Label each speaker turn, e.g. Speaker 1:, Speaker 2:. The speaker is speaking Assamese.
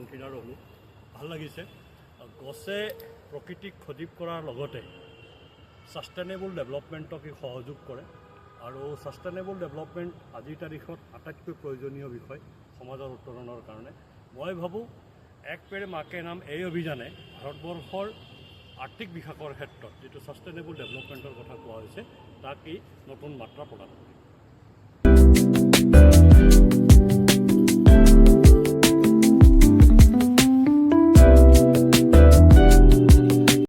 Speaker 1: কনভেনাৰ হ'লোঁ। ভাল লাগিছে। গছে প্ৰকৃতিক সজীৱ কৰাৰ লগতে ছাষ্টেইনেবল ডেভেলপমেণ্টক ই সহযোগ কৰে আৰু ছাষ্টেইনেবল ডেভেলপমেণ্ট আজিৰ তাৰিখত আটাইতকৈ প্ৰয়োজনীয় বিষয় সমাজৰ উত্তৰণৰ কাৰণে। মই ভাবোঁ এক পেড় মা কে নাম এই অভিযানে ভাৰতবৰ্ষৰ আৰ্থিক বিকাশৰ ক্ষেত্ৰত যিটো ছাষ্টেইনেবল ডেভেলপমেণ্টৰ কথা কোৱা হৈছে তাক ই নতুন মাত্ৰা প্ৰদান কৰে।